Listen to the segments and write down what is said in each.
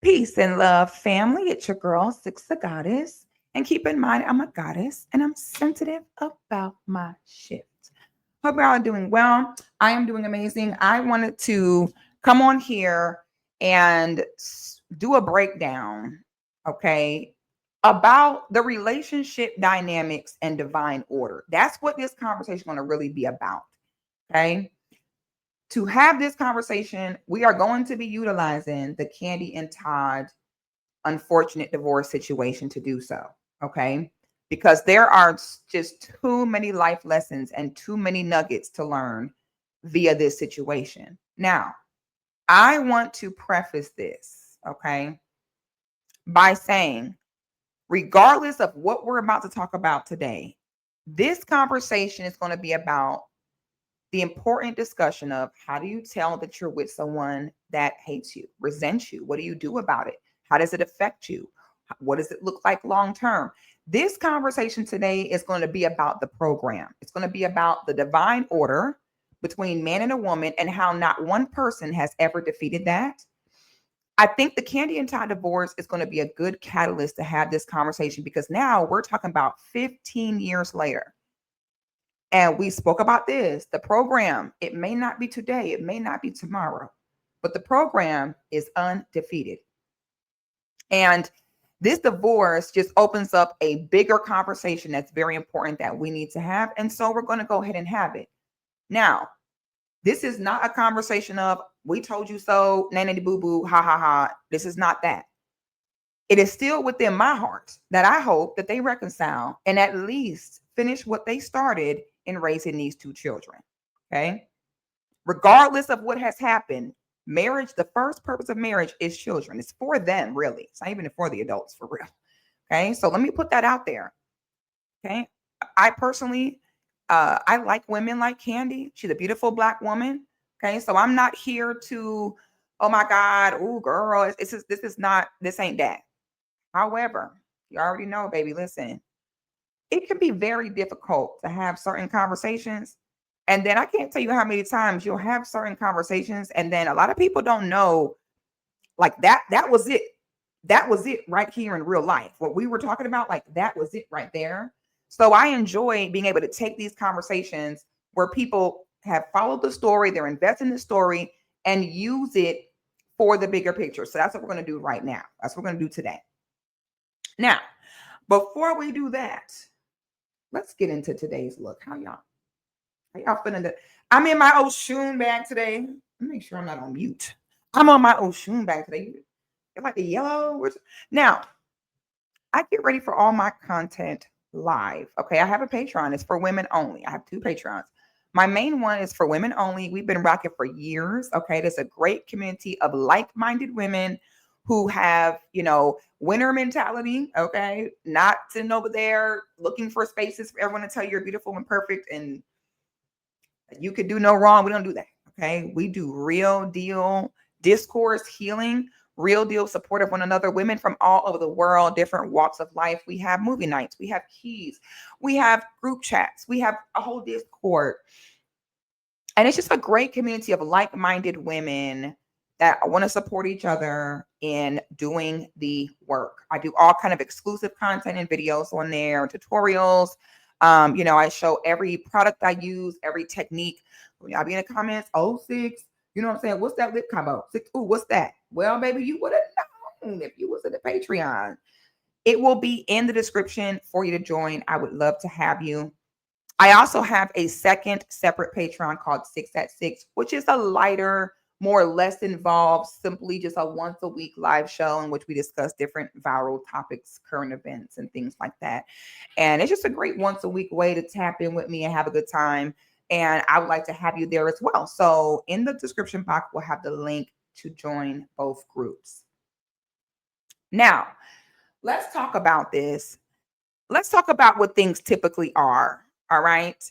Peace and love, family. It's your girl, Sixthegoddis. And keep in mind, I'm a goddess and I'm sensitive about my shit. Hope you're all doing well. I am doing amazing. I wanted to come on here and do a breakdown, okay, about the relationship dynamics and divine order. That's what this conversation is going to really be about, okay? To have this conversation, we are going to be utilizing the Kandi and Todd unfortunate divorce situation to do so. Okay. Because there are just too many life lessons and too many nuggets to learn via this situation. Now, I want to preface this, okay, by saying, regardless of what we're about to talk about today, this conversation is going to be about the important discussion of how do you tell that you're with someone that hates you, resents you? What do you do about it? How does it affect you? What does it look like long term? This conversation today is going to be about the program. It's going to be about the divine order between man and a woman and how not one person has ever defeated that. I think the Kandi and Todd divorce is going to be a good catalyst to have this conversation because now we're talking about 15 years later. And we spoke about this. The program, it may not be today, it may not be tomorrow, but the program is undefeated. And this divorce just opens up a bigger conversation that's very important that we need to have. And so we're going to go ahead and have it. Now, this is not a conversation of we told you so, nanny boo boo, ha ha ha. This is not that. It is still within my heart that I hope that they reconcile and at least finish what they started in raising these two children. Okay. Regardless of what has happened, marriage, the first purpose of marriage is children. It's for them, really. It's not even for the adults, for real. Okay. So let me put that out there. Okay. I personally, I like women like Kandi. She's a beautiful Black woman. Okay. So I'm not here to, oh my God, oh girl, this ain't that. However, you already know, baby, listen, it can be very difficult to have certain conversations. And then I can't tell you how many times you'll have certain conversations. And then a lot of people don't know like that was it. That was it right here in real life. What we were talking about, like that was it right there. So I enjoy being able to take these conversations where people have followed the story, they're invested in the story and use it for the bigger picture. So that's what we're going to do right now. That's what we're going to do today. Now, before we do that, let's get into today's look. How y'all feeling? I'm in my Oshun bag today. Let me make sure I'm not on mute. I'm on my Oshun bag today. You like the yellow? Now, I get ready for all my content live. Okay, I have a Patreon. It's for women only. I have two Patreons. My main one is for women only. We've been rocking for years. Okay, there's a great community of like-minded women who have, winner mentality. Okay, not sitting over there looking for spaces for everyone to tell you're beautiful and perfect and you could do no wrong. We don't do that. Okay, we do real deal discourse healing, real deal support of one another, women from all over the world, different walks of life. We have movie nights, we have keys, we have group chats, we have a whole Discord. And it's just a great community of like-minded women that want to support each other in doing the work. I do all kind of exclusive content and videos on there, tutorials. I show every product I use, every technique. I'll be in the comments, oh, six, you know what I'm saying? What's that lip combo? Six, ooh, what's that? Well, baby, you would have known if you was in the Patreon. It will be in the description for you to join. I would love to have you. I also have a second separate Patreon called 6 at 6, which is a lighter, more less involved, simply just a once a week live show in which we discuss different viral topics, current events, and things like that. And it's just a great once a week way to tap in with me and have a good time. And I would like to have you there as well. So in the description box, we'll have the link to join both groups. Now, let's talk about this. Let's talk about what things typically are. All right.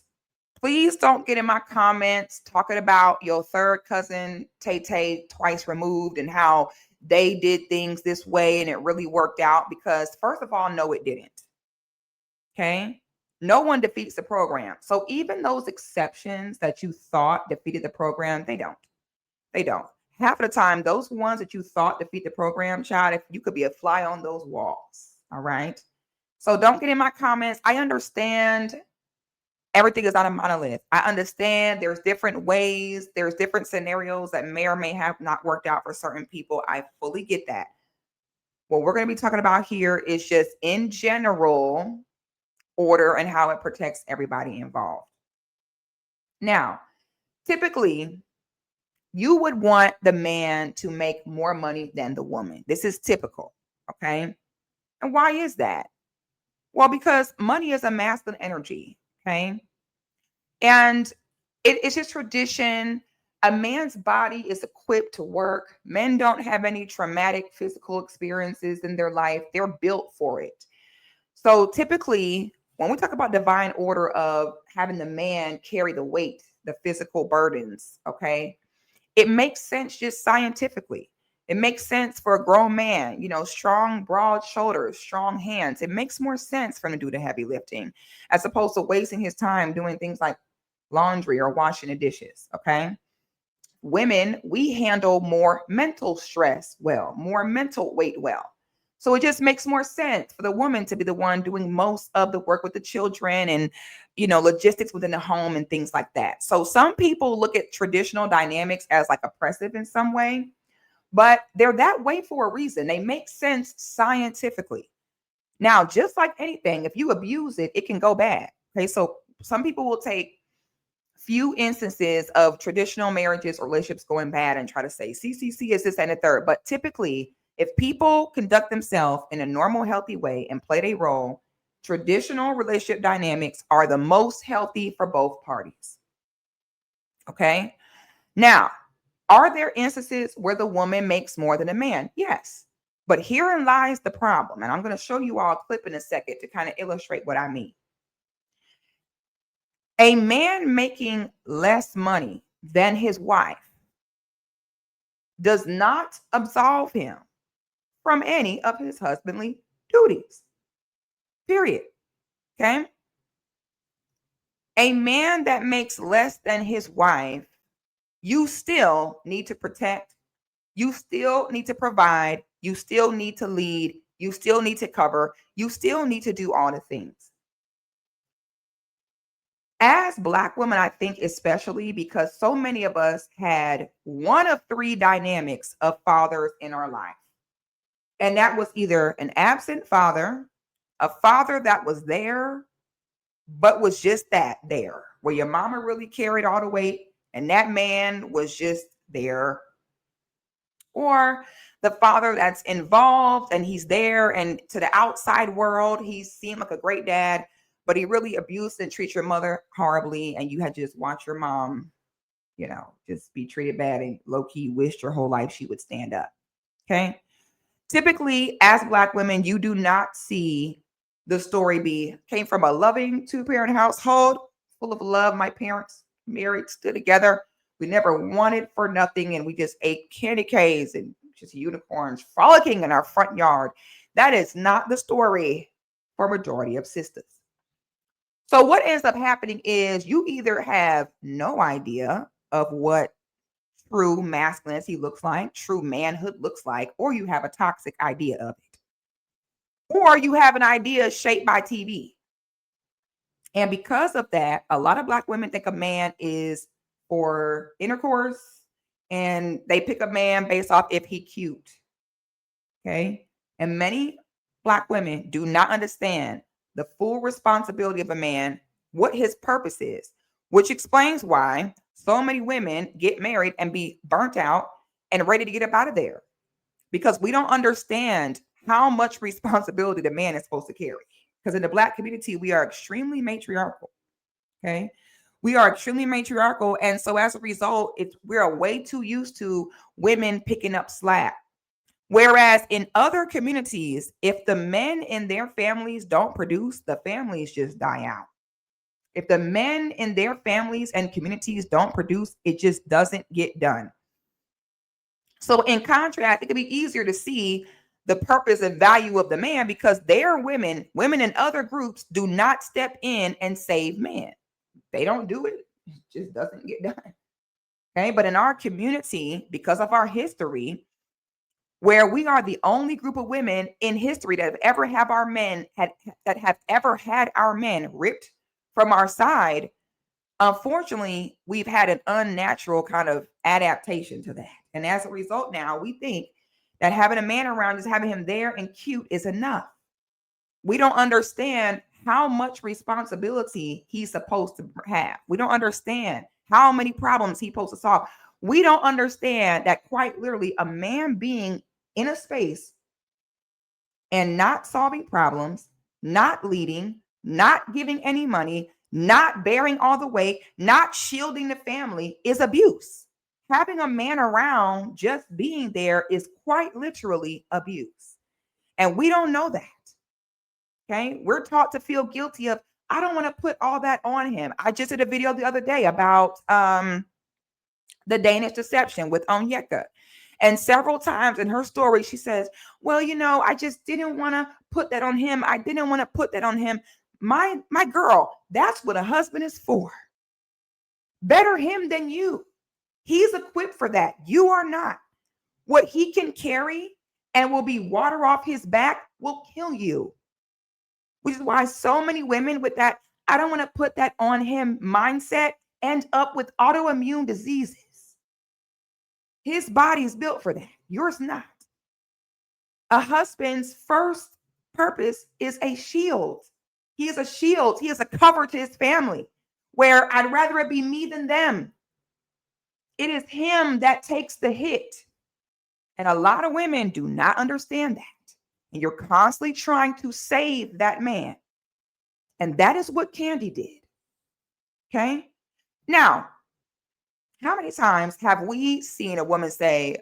Please don't get in my comments talking about your third cousin, Tay Tay, twice removed, and how they did things this way and it really worked out. Because, first of all, no, it didn't. Okay. No one defeats the program. So even those exceptions that you thought defeated the program, they don't. They don't. half of the time, those ones that you thought defeat the program, child, if you could be a fly on those walls. All right. So don't get in my comments. I understand everything is not a monolith. I understand there's different ways, there's different scenarios that may or may have not worked out for certain people. I fully get that. What we're going to be talking about here is just in general order and how it protects everybody involved. Now, typically, you would want the man to make more money than the woman. This is typical. Okay. And why is that? Well, because money is a masculine energy. Okay. And it's just tradition. A man's body is equipped to work. Men don't have any traumatic physical experiences in their life. They're built for it. So typically, when we talk about divine order of having the man carry the weight, the physical burdens, okay, it makes sense just scientifically. It makes sense for a grown man, strong, broad shoulders, strong hands. It makes more sense for him to do the heavy lifting as opposed to wasting his time doing things like laundry or washing the dishes. Okay. Women, we handle more mental stress well, more mental weight well. So it just makes more sense for the woman to be the one doing most of the work with the children and, logistics within the home and things like that. So some people look at traditional dynamics as like oppressive in some way, but they're that way for a reason. They make sense scientifically. Now, just like anything, if you abuse it, it can go bad. Okay. So some people will take few instances of traditional marriages or relationships going bad and try to say CCC is this and the third. But typically, if people conduct themselves in a normal, healthy way and play their role, traditional relationship dynamics are the most healthy for both parties. Okay. Now, are there instances where the woman makes more than the man? Yes. But herein lies the problem. And I'm going to show you all a clip in a second to kind of illustrate what I mean. A man making less money than his wife does not absolve him from any of his husbandly duties. Period. Okay. A man that makes less than his wife, you still need to protect. You still need to provide. You still need to lead. You still need to cover. You still need to do all the things. As Black women, I think especially because so many of us had one of three dynamics of fathers in our life. And that was either an absent father, a father that was there, but was just that there, where your mama really carried all the weight and that man was just there. Or the father that's involved and he's there and to the outside world, he seemed like a great dad, but he really abused and treated your mother horribly. And you had to just watch your mom, just be treated bad and low key wished your whole life she would stand up. Okay. Typically, as Black women, you do not see the story came from a loving 2-parent household full of love. My parents married, stood together. We never wanted for nothing. And we just ate candy canes and just unicorns frolicking in our front yard. That is not the story for majority of sisters. So what ends up happening is you either have no idea of what true masculinity looks like, true manhood looks like, or you have a toxic idea of it. Or you have an idea shaped by TV. And because of that, a lot of Black women think a man is for intercourse and they pick a man based off if he cute. Okay. And many Black women do not understand the full responsibility of a man, what his purpose is, which explains why so many women get married and be burnt out and ready to get up out of there because we don't understand how much responsibility the man is supposed to carry. Because in the Black community, we are extremely matriarchal. Okay. We are extremely matriarchal. And so as a result, we're way too used to women picking up slack. Whereas in other communities, if the men in their families don't produce, the families just die out. If the men in their families and communities don't produce, it just doesn't get done. So in contrast, it can be easier to see the purpose and value of the man because their women in other groups do not step in and save men. They don't do it. It just doesn't get done. Okay. But in our community, because of our history, where we are the only group of women in history that have ever had our men ripped from our side, unfortunately, we've had an unnatural kind of adaptation to that. And as a result, now we think that having a man around, just having him there and cute is enough. We don't understand how much responsibility he's supposed to have. We don't understand how many problems he's supposed to solve. We don't understand that quite literally a man being in a space and not solving problems, not leading, not giving any money, not bearing all the weight, not shielding the family is abuse. Having a man around just being there is quite literally abuse. And we don't know that. Okay. We're taught to feel guilty of, I don't want to put all that on him. I just did a video the other day about the Danish deception with Onyeka. And several times in her story, she says, well, I just didn't want to put that on him. I didn't want to put that on him. My girl, that's what a husband is for. Better him than you. He's equipped for that. You are not. What he can carry and will be water off his back will kill you. Which is why so many women with that, I don't want to put that on him mindset, end up with autoimmune diseases. His body's built for that. Yours not. A husband's first purpose is a shield. He is a shield. He is a cover to his family, where I'd rather it be me than them. It is him that takes the hit. And a lot of women do not understand that. And you're constantly trying to save that man. And that is what Kandi did. Okay. Now, how many times have we seen a woman say,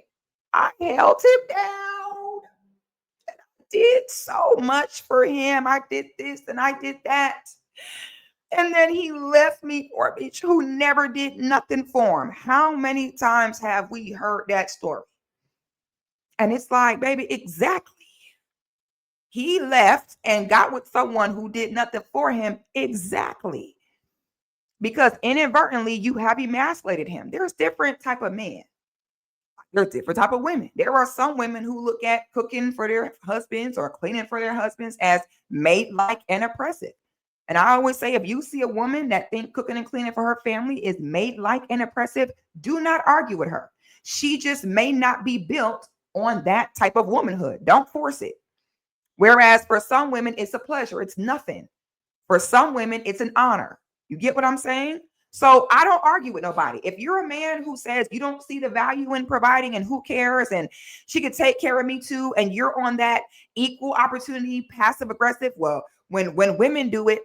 I held him down. And I did so much for him. I did this and I did that. And then he left me for a bitch who never did nothing for him. How many times have we heard that story? And it's like, baby, exactly. He left and got with someone who did nothing for him. Exactly. Because inadvertently you have emasculated him. There's different type of men. There's different type of women. There are some women who look at cooking for their husbands or cleaning for their husbands as maid-like and oppressive. And I always say, if you see a woman that thinks cooking and cleaning for her family is maid-like and oppressive, do not argue with her. She just may not be built on that type of womanhood. Don't force it. Whereas for some women, it's a pleasure. It's nothing. For some women, it's an honor. You get what I'm saying? So I don't argue with nobody. If you're a man who says you don't see the value in providing and who cares, and she could take care of me too, and you're on that equal opportunity, passive aggressive, well, when women do it,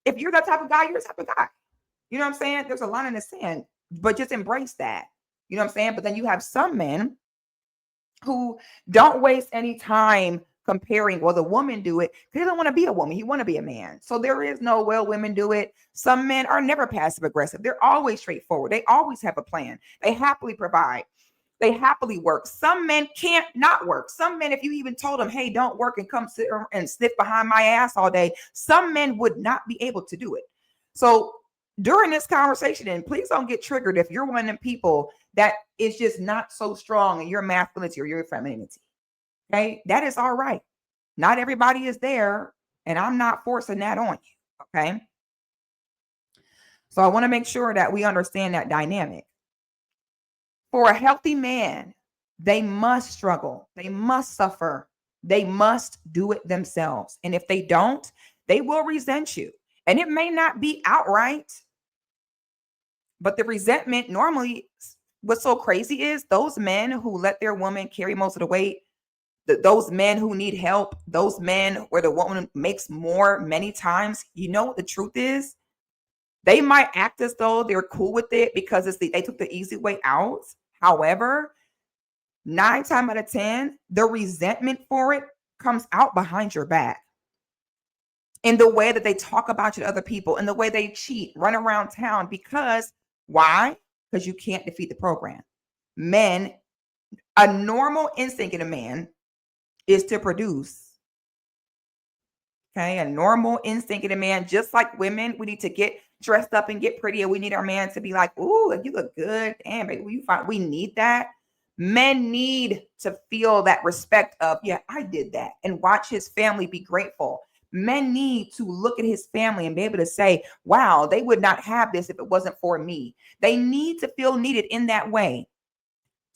if you're that type of guy, you're the type of guy. You know what I'm saying? There's a line in the sand, but just embrace that. You know what I'm saying? But then you have some men who don't waste any time comparing, well, the woman do it because they don't want to be a woman. He want to be a man. So there is no, well, women do it. Some men are never passive aggressive. They're always straightforward. They always have a plan. They happily provide. They happily work. Some men can't not work. Some men, if you even told them, hey, don't work and come sit and sniff behind my ass all day, some men would not be able to do it. So during this conversation, and please don't get triggered if you're one of them people that is just not so strong in your masculinity or your femininity. Okay, that is all right. Not everybody is there, and I'm not forcing that on you. Okay. So I want to make sure that we understand that dynamic. For a healthy man, they must struggle, they must suffer, they must do it themselves. And if they don't, they will resent you. And it may not be outright, but the resentment normally, what's so crazy is those men who let their woman carry most of the weight, those men who need help, those men where the woman makes more many times, you know what the truth is? They might act as though they're cool with it because they took the easy way out. However, 9 times out of 10, the resentment for it comes out behind your back. In the way that they talk about you to other people, in the way they cheat, run around town. Because why? Because you can't defeat the program. Men, a normal instinct in a man is to produce. Okay, a normal instinct in a man, just like women, we need to get dressed up and get pretty, and we need our man to be like, ooh, you look good. Damn, baby, you fine. We need that. Men need to feel that respect of, yeah, I did that, and watch his family be grateful. Men need to look at his family and be able to say, wow, they would not have this if it wasn't for me. They need to feel needed in that way.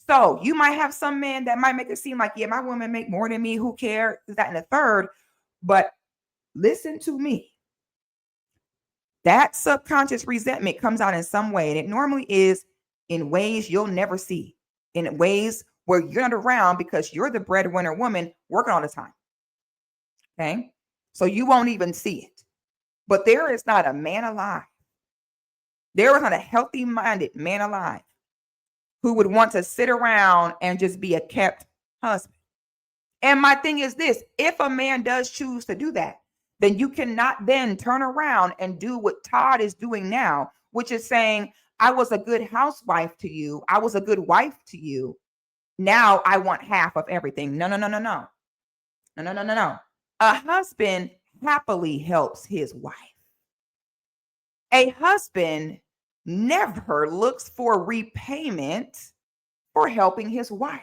So you might have some men that might make it seem like, yeah, my woman make more than me. Who cares? That and the third. But listen to me. That subconscious resentment comes out in some way, and it normally is in ways you'll never see, in ways where you're not around because you're the breadwinner woman working all the time. Okay. So you won't even see it. But there is not a man alive. There is not a healthy minded man alive who would want to sit around and just be a kept husband. And my thing is this, if a man does choose to do that, then you cannot then turn around and do what Todd is doing now, which is saying, I was a good housewife to you. I was a good wife to you. Now I want half of everything. No, no, no, no, no. No, no, no, no, no. A husband happily helps his wife. A husband never looks for repayment for helping his wife.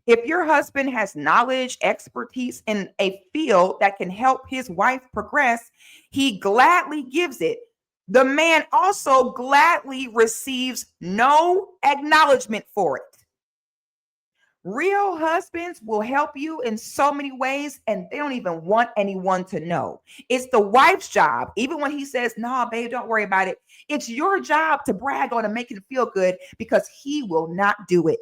If your husband has knowledge, expertise in a field that can help his wife progress, he gladly gives it. The man also gladly receives no acknowledgement for it. Real husbands will help you in so many ways, and they don't even want anyone to know. It's the wife's job. Even when he says, nah, babe, don't worry about it. It's your job to brag on and make him feel good, because he will not do it.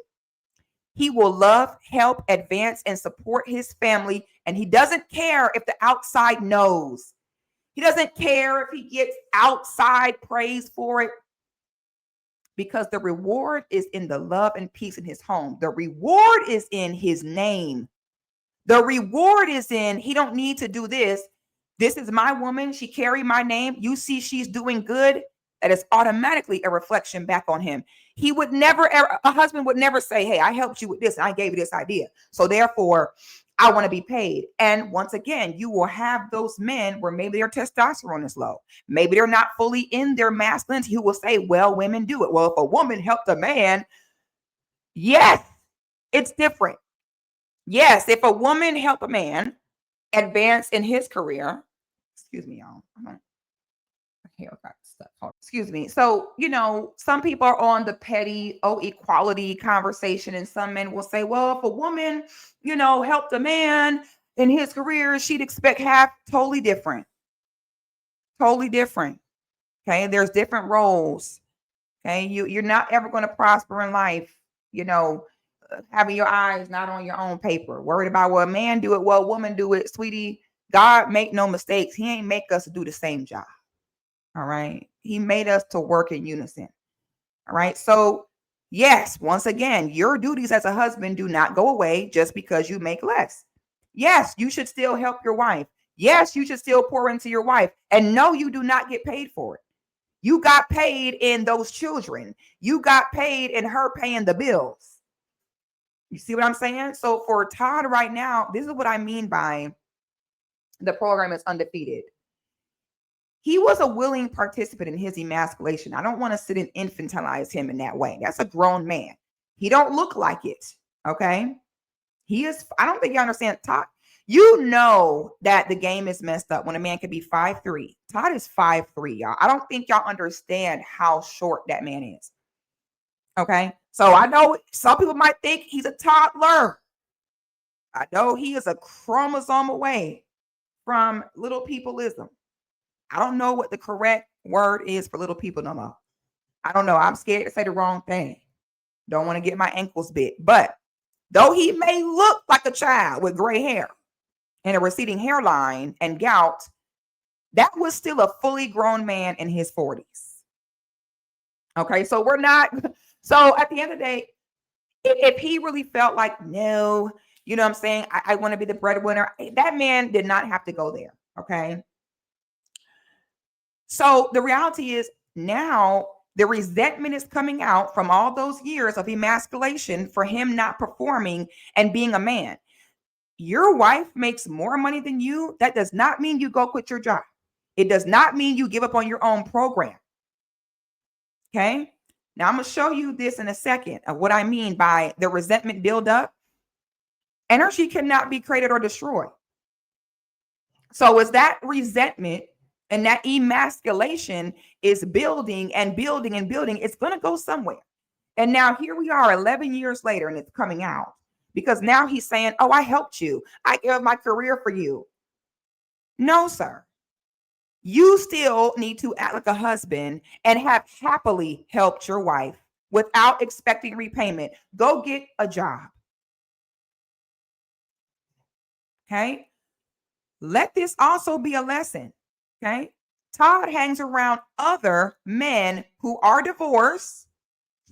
He will love, help, advance, and support his family. And he doesn't care if the outside knows. He doesn't care if he gets outside praise for it, because the reward is in the love and peace in his home. The reward is in his name. The reward is in, he don't need to do this. This is my woman. She carried my name. You see she's doing good. That is automatically a reflection back on him. He would never, a husband would never say, hey, I helped you with this and I gave you this idea, so therefore I want to be paid. And once again, you will have those men where maybe their testosterone is low. Maybe they're not fully in their masculinity, who will say, well, women do it. Well, if a woman helped a man, yes, it's different. Yes, if a woman helped a man advance in his career, excuse me, y'all. Excuse me. So, some people are on the petty, equality conversation, and some men will say, well, if a woman, helped a man in his career, she'd expect half. Totally different. Totally different. Okay. There's different roles. Okay. You're not ever going to prosper in life, having your eyes not on your own paper, worried about, well, a man do it, well, woman do it. Sweetie, God make no mistakes. He ain't make us do the same job. All right. He made us to work in unison. All right. So yes, once again, your duties as a husband do not go away just because you make less. Yes, you should still help your wife. Yes, you should still pour into your wife. And no, you do not get paid for it. You got paid in those children. You got paid in her paying the bills. You see what I'm saying? So for Todd right now, this is what I mean by the program is undefeated. He was a willing participant in his emasculation. I don't want to sit and infantilize him in that way. That's a grown man. He don't look like it. Okay. He is. I don't think you understand. Todd, you know that the game is messed up when a man can be 5'3". Todd is 5'3", y'all. I don't think y'all understand how short that man is. Okay. So I know some people might think he's a toddler. I know he is a chromosome away from little peopleism. I don't know what the correct word is for little people no more. I don't know. I'm scared to say the wrong thing. Don't want to get my ankles bit. But though he may look like a child with gray hair and a receding hairline and gout, that was still a fully grown man in his 40s. Okay, so we're not. So at the end of the day, if he really felt like, no, you know what I'm saying, I want to be the breadwinner, that man did not have to go there. Okay. So the reality is now the resentment is coming out from all those years of emasculation for him not performing and being a man. Your wife makes more money than you. That does not mean you go quit your job. It does not mean you give up on your own program. Okay. Now I'm going to show you this in a second of what I mean by the resentment buildup. Energy cannot be created or destroyed. So as that resentment and that emasculation is building and building and building, it's going to go somewhere. And now here we are 11 years later and it's coming out because now he's saying, oh, I helped you. I gave up my career for you. No, sir. You still need to act like a husband and have happily helped your wife without expecting repayment. Go get a job. Okay. Let this also be a lesson. Okay. Todd hangs around other men who are divorced,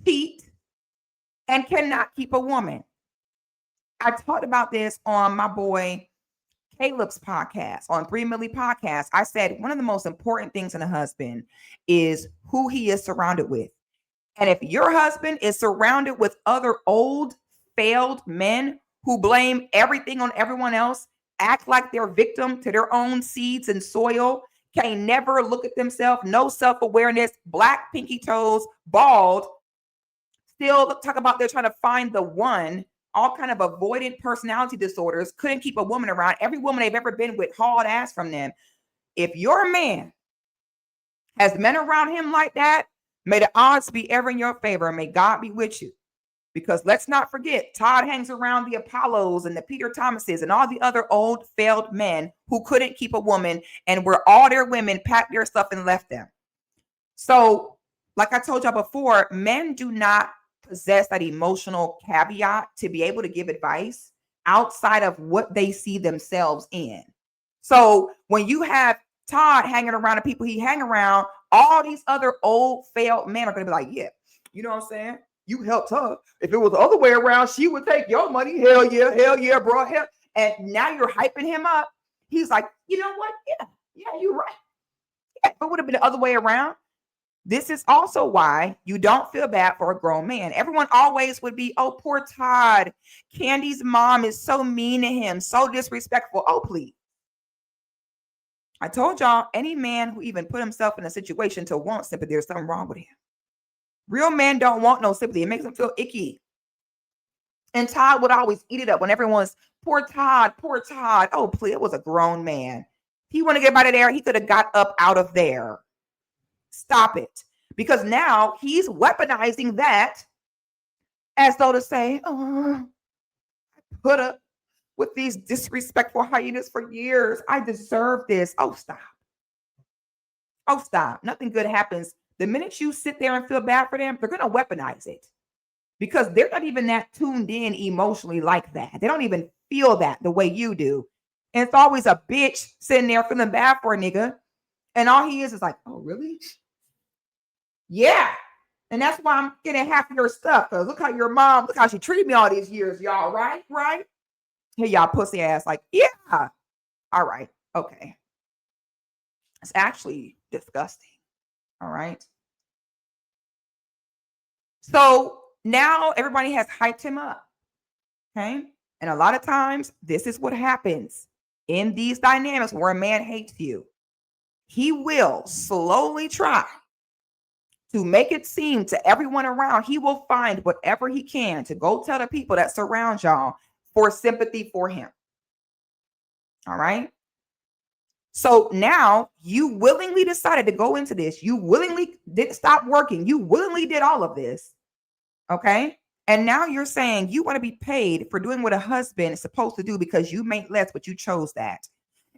cheat, and cannot keep a woman. I talked about this on my boy Caleb's podcast, on 3 Millie podcast. I said one of the most important things in a husband is who he is surrounded with. And if your husband is surrounded with other old, failed men who blame everything on everyone else, act like they're victim to their own seeds and soil, can never look at themselves, no self-awareness, black pinky toes, bald, still talk about they're trying to find the one, all kind of avoidant personality disorders, couldn't keep a woman around. Every woman they've ever been with hauled ass from them. If your man has men around him like that, may the odds be ever in your favor. May God be with you. Because let's not forget, Todd hangs around the Apollos and the Peter Thomases and all the other old failed men who couldn't keep a woman and where all their women packed their stuff and left them. So, like I told y'all before, men do not possess that emotional caveat to be able to give advice outside of what they see themselves in. So when you have Todd hanging around the people he hang around, all these other old failed men are going to be like, yeah, you know what I'm saying? You helped her. If it was the other way around, she would take your money. Hell yeah, bro. Hell. And now you're hyping him up. He's like, you know what? Yeah, you're right. Yeah, if it would have been the other way around. This is also why you don't feel bad for a grown man. Everyone always would be, oh, poor Todd. Kandi's mom is so mean to him, so disrespectful. Oh, please. I told y'all, any man who even put himself in a situation to want sympathy, there's something wrong with him. Real men don't want no sympathy. It makes them feel icky. And Todd would always eat it up when everyone's, poor Todd, poor Todd. Oh, please, it was a grown man. If he want to get out of there, he could have got up out of there. Stop it. Because now he's weaponizing that as though to say, oh, I put up with these disrespectful hyenas for years. I deserve this. Oh, stop. Oh, stop. Nothing good happens. The minute you sit there and feel bad for them, they're going to weaponize it because they're not even that tuned in emotionally like that. They don't even feel that the way you do. And it's always a bitch sitting there feeling bad for a nigga. And all he is like, oh, really? Yeah. And that's why I'm getting half of your stuff. Because look how your mom, look how she treated me all these years, y'all. Right? Right? Hey, y'all pussy ass. Like, yeah. All right. Okay. It's actually disgusting. All right. So now everybody has hyped him up. Okay. And a lot of times, this is what happens in these dynamics where a man hates you. He will slowly try to make it seem to everyone around, he will find whatever he can to go tell the people that surround y'all for sympathy for him. All right. So now you willingly decided to go into this. You willingly did stop working. You willingly did all of this. Okay. And now you're saying you want to be paid for doing what a husband is supposed to do because you make less, but you chose that.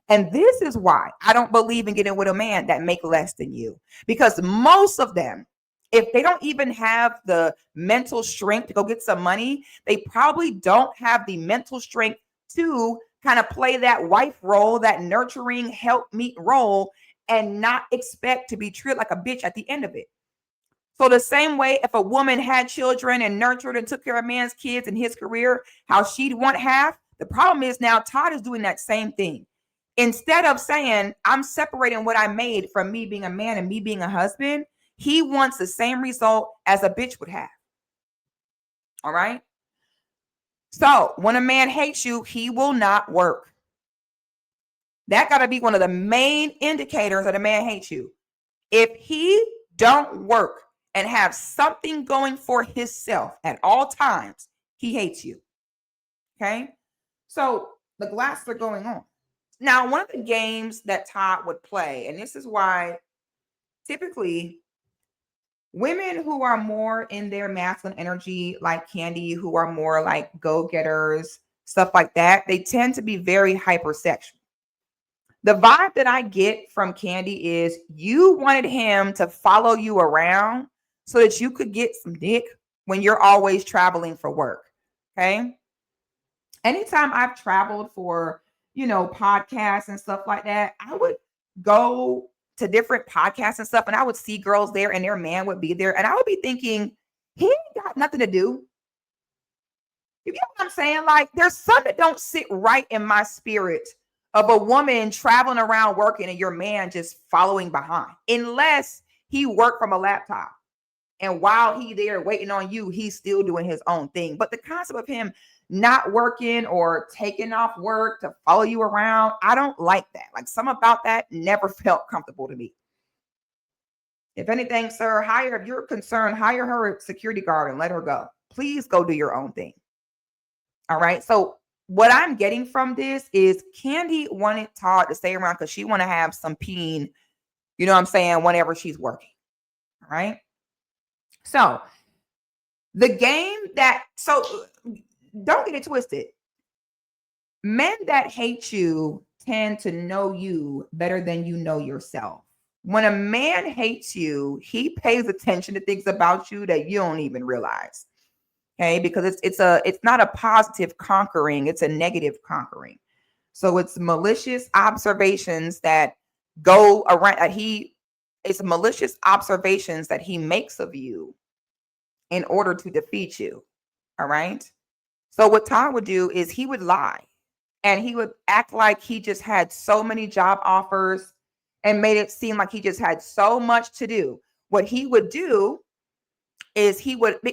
And this is why I don't believe in getting with a man that make less than you, because most of them, if they don't even have the mental strength to go get some money, they probably don't have the mental strength to kind of play that wife role, that nurturing helpmeet role, and not expect to be treated like a bitch at the end of it. So the same way, if a woman had children and nurtured and took care of a man's kids in his career, how she'd want half, the problem is now Todd is doing that same thing. Instead of saying, I'm separating what I made from me being a man and me being a husband, he wants the same result as a bitch would have. All right. So when a man hates you, he will not work. That got to be one of the main indicators that a man hates you. If he don't work and have something going for himself at all times, he hates you. Okay? So the glasses are going on. Now, one of the games that Todd would play, and this is why typically women who are more in their masculine energy, like Kandi, who are more like go-getters, stuff like that, they tend to be very hypersexual. The vibe that I get from Kandi is you wanted him to follow you around so that you could get some dick when you're always traveling for work. Okay. Anytime I've traveled for, podcasts and stuff like that, I would go to different podcasts and stuff and I would see girls there and their man would be there. And I would be thinking, he ain't got nothing to do. You get what I'm saying? Like, there's something that don't sit right in my spirit of a woman traveling around working and your man just following behind, unless he worked from a laptop. And while he there waiting on you, he's still doing his own thing. But the concept of him not working or taking off work to follow you around, I don't like that. Like, something about that never felt comfortable to me. If anything, sir, if you're concerned, hire her a security guard and let her go. Please go do your own thing. All right. So what I'm getting from this is Kandi wanted Todd to stay around because she want to have some peen, you know what I'm saying, whenever she's working. All right. So the game don't get it twisted. Men that hate you tend to know you better than you know yourself. When a man hates you, he pays attention to things about you that you don't even realize. Okay, because it's not a positive conquering, it's a negative conquering. So it's malicious observations that go around it's malicious observations that he makes of you in order to defeat you. All right. So what Todd would do is he would lie and he would act like he just had so many job offers and made it seem like he just had so much to do. What he would do is let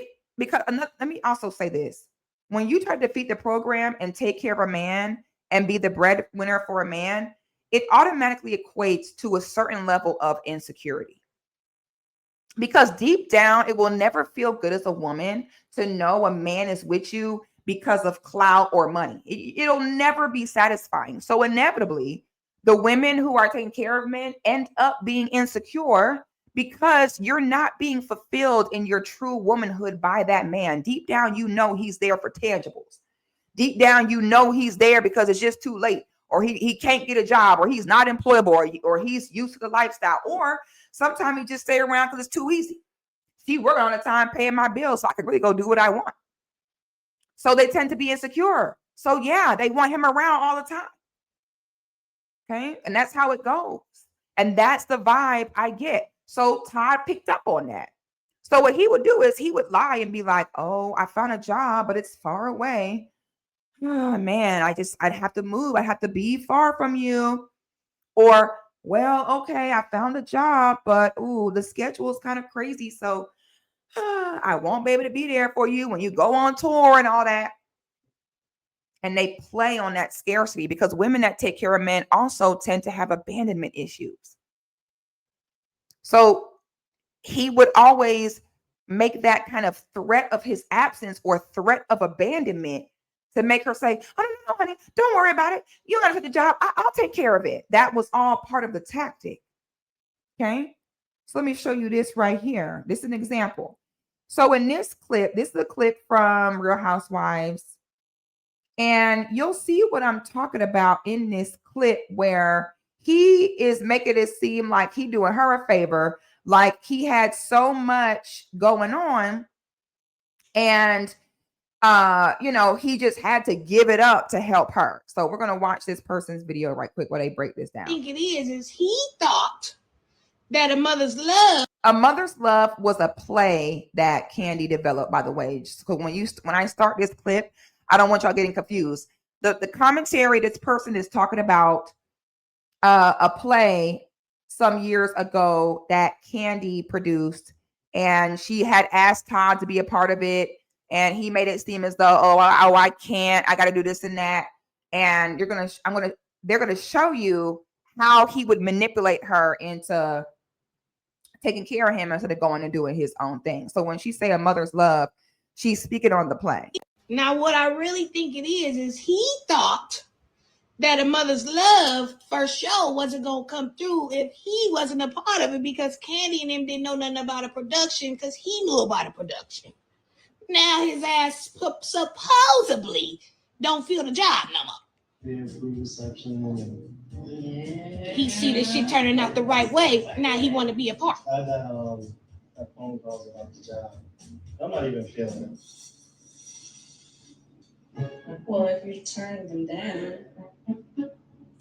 me also say this. When you try to defeat the program and take care of a man and be the breadwinner for a man, it automatically equates to a certain level of insecurity. Because deep down, it will never feel good as a woman to know a man is with you because of clout or money. It'll never be satisfying. So inevitably, the women who are taking care of men end up being insecure because you're not being fulfilled in your true womanhood by that man. Deep down, you know he's there for tangibles. Deep down, you know he's there because it's just too late, or he can't get a job, or he's not employable, or he's used to the lifestyle, or sometimes he just stay around because it's too easy. She working on the time paying my bills so I can really go do what I want. So they tend to be insecure. So yeah, they want him around all the time. Okay, and that's how it goes. And that's the vibe I get. So Todd picked up on that. So what he would do is he would lie and be like, oh, I found a job, but it's far away. Oh man, I'd have to move. I have to be far from you. Or, well, okay, I found a job, but the schedule is kind of crazy. So I won't be able to be there for you when you go on tour and all that. And they play on that scarcity because women that take care of men also tend to have abandonment issues. So he would always make that kind of threat of his absence or threat of abandonment to make her say, oh, no, honey, don't worry about it. You got to take the job. I'll take care of it. That was all part of the tactic. Okay. So let me show you this right here. This is an example. So in this clip, this is a clip from Real Housewives. And you'll see what I'm talking about in this clip where he is making it seem like he doing her a favor, like he had so much going on and he just had to give it up to help her. So we're going to watch this person's video right quick while they break this down. I think it is he thought that A Mother's Love. A Mother's Love was a play that Kandi developed, by the way. Just when I start this clip, I don't want y'all getting confused. The commentary, this person is talking about a play some years ago that Kandi produced, and she had asked Todd to be a part of it, and he made it seem as though, I can't, I got to do this and that, and I'm gonna they're going to show you how he would manipulate her into taking care of him instead of going and doing his own thing. So when she say a mother's love, she's speaking on the play. Now, what I really think it is he thought that a mother's love first show wasn't going to come through if he wasn't a part of it, because Kandi and him didn't know nothing about a production because he knew about a production. Now his ass supposedly don't feel the job no more. He see this shit turning out the right way. Now he want to be a part. I had phone calls about the job. I'm not even feeling it. Well, if you turn them down,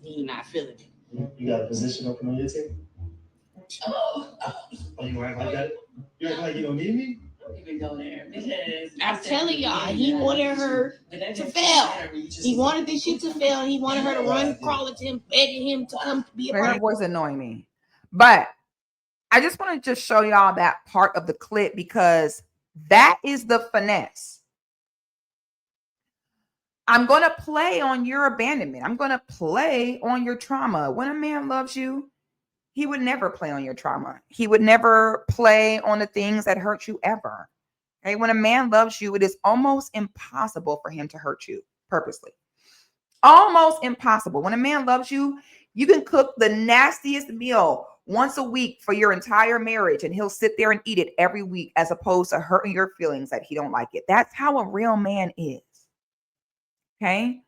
He not feeling it. You got a position open on your team? oh, You act like that? You act like you don't need me? don't even go there because I'm telling y'all, he wanted her to fail. He wanted this shit to fail. He wanted her to run, crawling to him, begging him to come be a part. Her voice annoying me. But I just want to just show y'all that part of the clip because that is the finesse. I'm going to play on your abandonment. I'm going to play on your trauma. When a man loves you, he would never play on your trauma. He would never play on the things that hurt you ever. Okay? When a man loves you, it is almost impossible for him to hurt you purposely. Almost impossible. When a man loves you, you can cook the nastiest meal once a week for your entire marriage, and he'll sit there and eat it every week as opposed to hurting your feelings that he don't like it. That's how a real man is. Okay?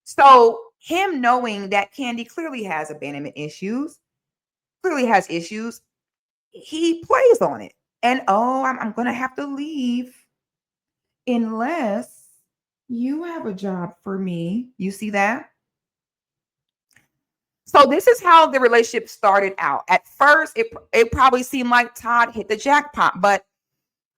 So him knowing that Kandi clearly has abandonment issues, clearly has issues, he plays on it. And I'm going to have to leave unless you have a job for me. You see that? So this is how the relationship started out. At first, it probably seemed like Todd hit the jackpot, but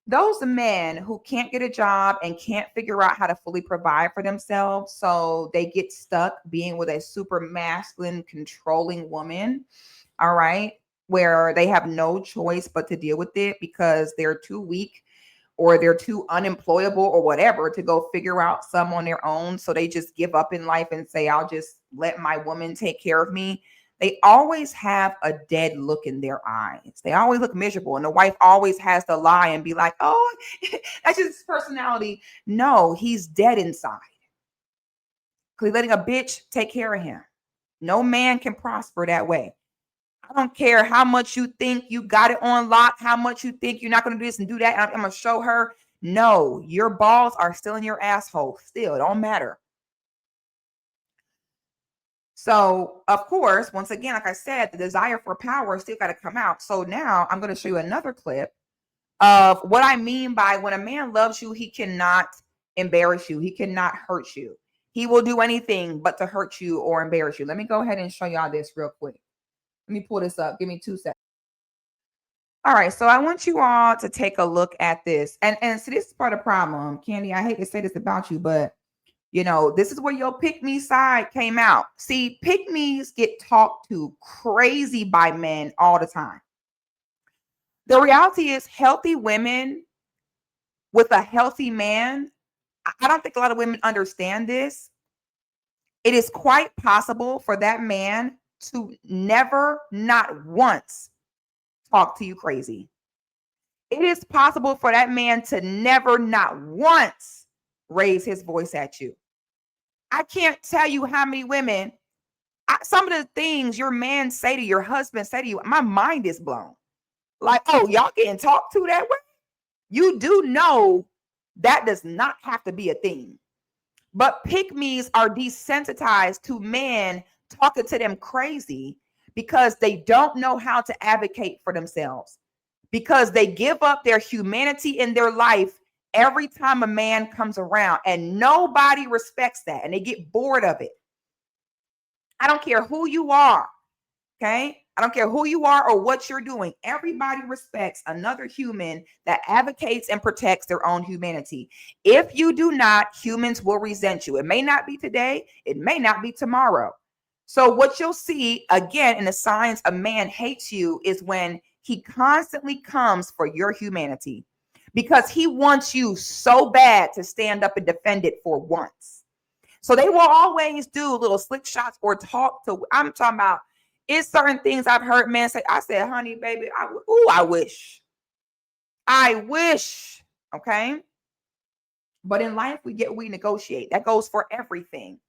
those men who can't get a job and can't figure out how to fully provide for themselves, so they get stuck being with a super masculine, controlling woman, all right, where they have no choice but to deal with it because they're too weak or they're too unemployable or whatever to go figure out some on their own. So they just give up in life and say, I'll just let my woman take care of me. They always have a dead look in their eyes. They always look miserable. And the wife always has to lie and be like, oh, that's just his personality. No, he's dead inside. Because he's letting a bitch take care of him. No man can prosper that way. I don't care how much you think you got it on lock, how much you think you're not going to do this and do that. I'm going to show her. No, your balls are still in your asshole. Still, it don't matter. So, of course, once again, like I said, the desire for power still got to come out. So now I'm going to show you another clip of what I mean by when a man loves you, he cannot embarrass you. He cannot hurt you. He will do anything but to hurt you or embarrass you. Let me go ahead and show y'all this real quick. Let me pull this up. Give me 2 seconds. All right. So I want you all to take a look at this. And so this is part of the problem. Kandi, I hate to say this about you, but you know, this is where your pick-me side came out. See, pick-me's get talked to crazy by men all the time. The reality is healthy women with a healthy man, I don't think a lot of women understand this. It is quite possible for that man to never, not once, talk to you crazy. It is possible for that man to never, not once, raise his voice at you. I can't tell you how many women, some of the things your man say to your husband, say to you, my mind is blown. Like, oh, y'all getting talked to that way? You do know that does not have to be a thing. But pick-me's are desensitized to men talking to them crazy because they don't know how to advocate for themselves, because they give up their humanity in their life every time a man comes around, and nobody respects that, and they get bored of it. I don't care who you are, okay? I don't care who you are or what you're doing. Everybody respects another human that advocates and protects their own humanity. If you do not, humans will resent you. It may not be today. It may not be tomorrow. So what you'll see, again, in the signs a man hates you is when he constantly comes for your humanity, because he wants you so bad to stand up and defend it for once. So they will always do little slick shots or talk to. I'm talking about. It's certain things I've heard men say. I said, honey, baby, I wish. Okay. But in life, we negotiate. That goes for everything.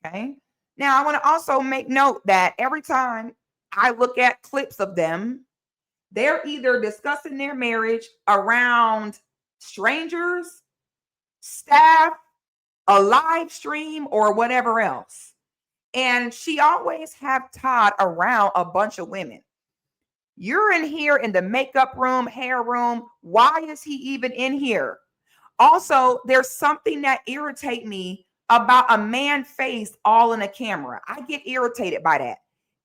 Okay. Now, I want to also make note that every time I look at clips of them, they're either discussing their marriage around strangers, staff, a live stream, or whatever else. And she always have Todd around a bunch of women. You're in here in the makeup room, hair room. Why is he even in here? Also, there's something that irritates me about a man face all in a camera. I get irritated by that.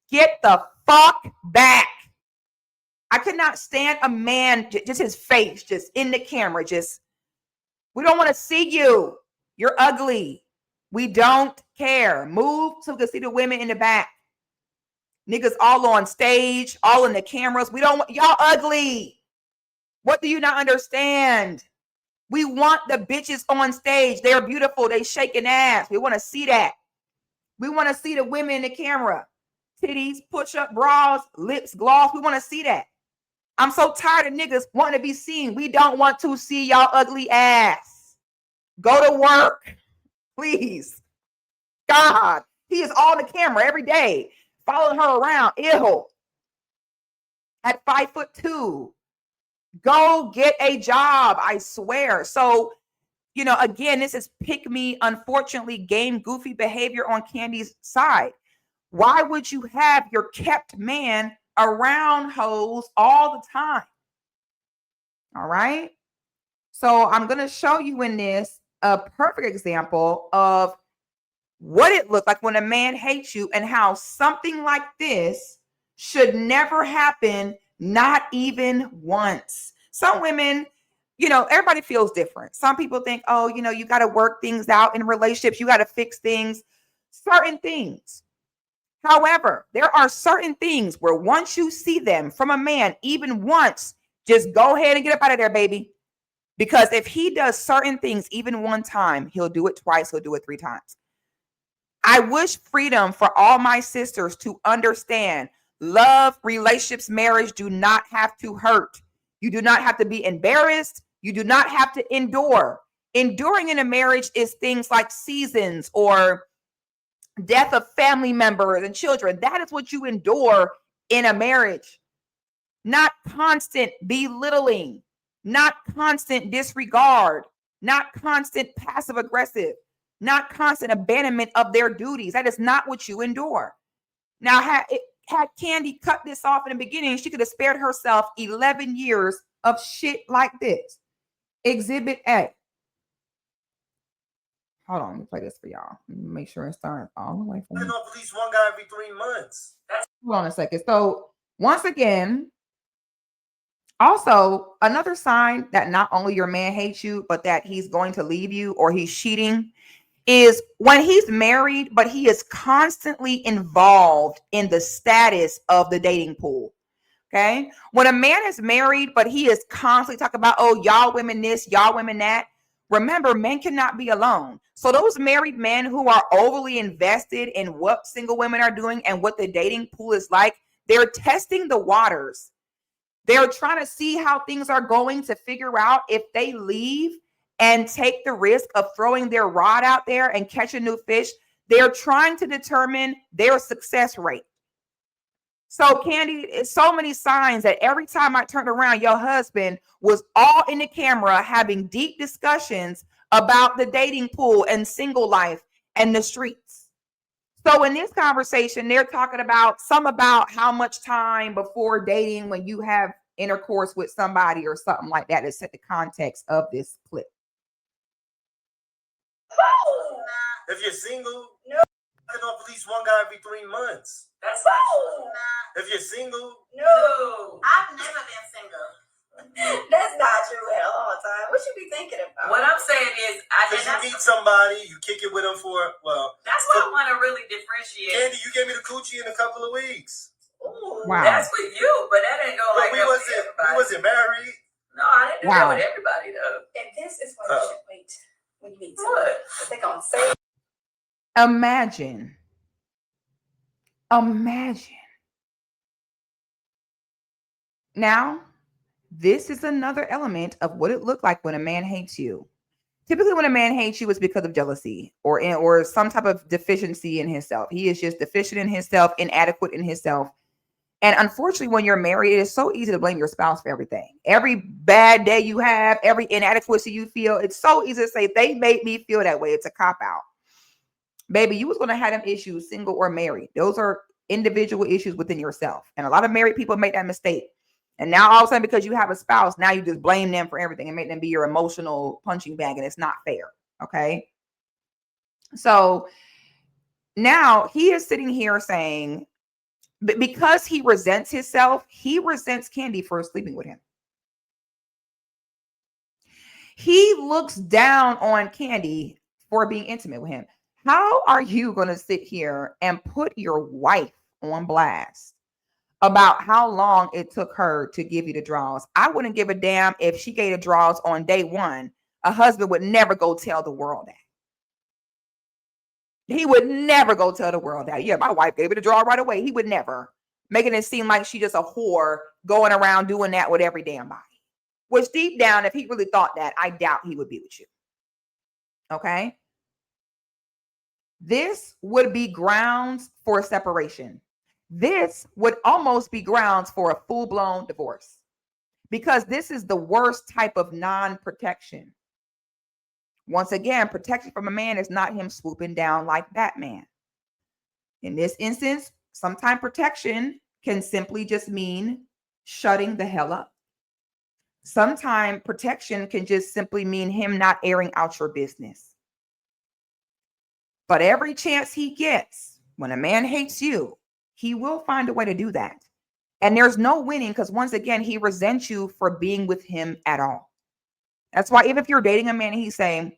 Get the fuck back. I could not stand a man, just his face, just in the camera. We don't want to see you. You're ugly. We don't care. Move so we can see the women in the back. Niggas all on stage, all in the cameras. We don't want y'all ugly. What do you not understand? We want the bitches on stage. They're beautiful. They shaking ass. We want to see that. We want to see the women in the camera. Titties, push-up bras, lips, gloss. We want to see that. I'm so tired of niggas wanting to be seen. We don't want to see y'all ugly ass. Go to work, please. God, he is on the camera every day, following her around. Ew. At 5'2". Go get a job, I swear. So, again, this is pick me, unfortunately, game goofy behavior on Kandi's side. Why would you have your kept man around hoes all the time? All right. So I'm going to show you in this a perfect example of what it looks like when a man hates you and how something like this should never happen, not even once. Some women, everybody feels different. Some people think, oh, you got to work things out in relationships. You got to fix things, certain things. However, there are certain things where once you see them from a man, even once, just go ahead and get up out of there, baby. Because if he does certain things even one time, he'll do it twice, he'll do it 3 times. I wish freedom for all my sisters to understand love, relationships, marriage do not have to hurt. You do not have to be embarrassed. You do not have to endure. Enduring in a marriage is things like seasons or death of family members and children. That is what you endure in a marriage. Not constant belittling, not constant disregard, not constant passive aggressive, not constant abandonment of their duties. That is not what you endure. Now, had Kandi cut this off in the beginning, she could have spared herself 11 years of shit like this. Exhibit A. Hold on, let me play this for y'all. Make sure it starts all the way from. Off at least one guy every 3 months. Hold on a second. So once again, also another sign that not only your man hates you, but that he's going to leave you or he's cheating is when he's married, but he is constantly involved in the status of the dating pool. Okay. When a man is married, but he is constantly talking about, oh, y'all women this, y'all women that. Remember, men cannot be alone. So those married men who are overly invested in what single women are doing and what the dating pool is like, they're testing the waters. They're trying to see how things are going to figure out if they leave and take the risk of throwing their rod out there and catch a new fish. They're trying to determine their success rate. So Kandi, it's so many signs that every time I turned around, your husband was all in the camera having deep discussions about the dating pool and single life and the streets. So in this conversation, they're talking about how much time before dating when you have intercourse with somebody or something like that to set the context of this clip. If you're single, no. Off at least one guy every 3 months. That's cool. If you're single, no. I've never been single. That's not true at all, Time. What you be thinking about? What I'm saying is, if you meet somebody, you kick it with them that's what I want to really differentiate. Kandi, you gave me the coochie in a couple of weeks. Ooh, wow. That's with you, but that ain't going like that with everybody. We wasn't married. No, I didn't do that with everybody, though. And this is why you should wait when you meet somebody. What? They're going to say Imagine. Now, this is another element of what it looked like when a man hates you. Typically, when a man hates you, it's because of jealousy or some type of deficiency in himself. He is just deficient in himself, inadequate in himself. And unfortunately, when you're married, it is so easy to blame your spouse for everything. Every bad day you have, every inadequacy you feel, it's so easy to say, they made me feel that way. It's a cop-out. Baby, you was going to have them issues, single or married. Those are individual issues within yourself. And a lot of married people make that mistake. And now all of a sudden, because you have a spouse, now you just blame them for everything and make them be your emotional punching bag. And it's not fair. Okay. So now he is sitting here saying, because he resents himself, he resents Kandi for sleeping with him. He looks down on Kandi for being intimate with him. How are you going to sit here and put your wife on blast about how long it took her to give you the draws? I wouldn't give a damn if she gave the draws on day one. A husband would never go tell the world that. He would never go tell the world that. Yeah, my wife gave me the draw right away. He would never. Making it seem like she just a whore going around doing that with every damn body. Which deep down, if he really thought that, I doubt he would be with you. Okay? This would be grounds for separation. This would almost be grounds for a full-blown divorce. Because this is the worst type of non-protection. Once again, protection from a man is not him swooping down like Batman. In this instance, sometimes protection can simply just mean shutting the hell up. Sometimes protection can just simply mean him not airing out your business. But every chance he gets, when a man hates you, he will find a way to do that. And there's no winning because once again, he resents you for being with him at all. That's why even if you're dating a man and he's saying,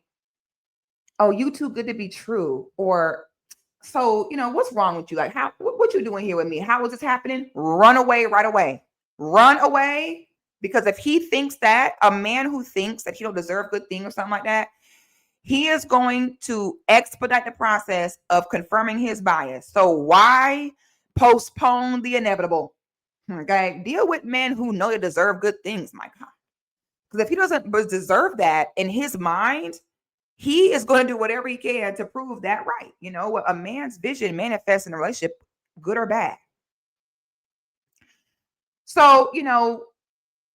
oh, you too good to be true, or so, what's wrong with you? Like, what you doing here with me? How is this happening? Run away right away. Run away. Because if he thinks that, a man who thinks that he don't deserve good thing or something like that, he is going to expedite the process of confirming his bias. So why postpone the inevitable? Okay. Deal with men who know they deserve good things, my God. Because if he doesn't deserve that in his mind, he is going to do whatever he can to prove that right. A man's vision manifests in a relationship, good or bad. So,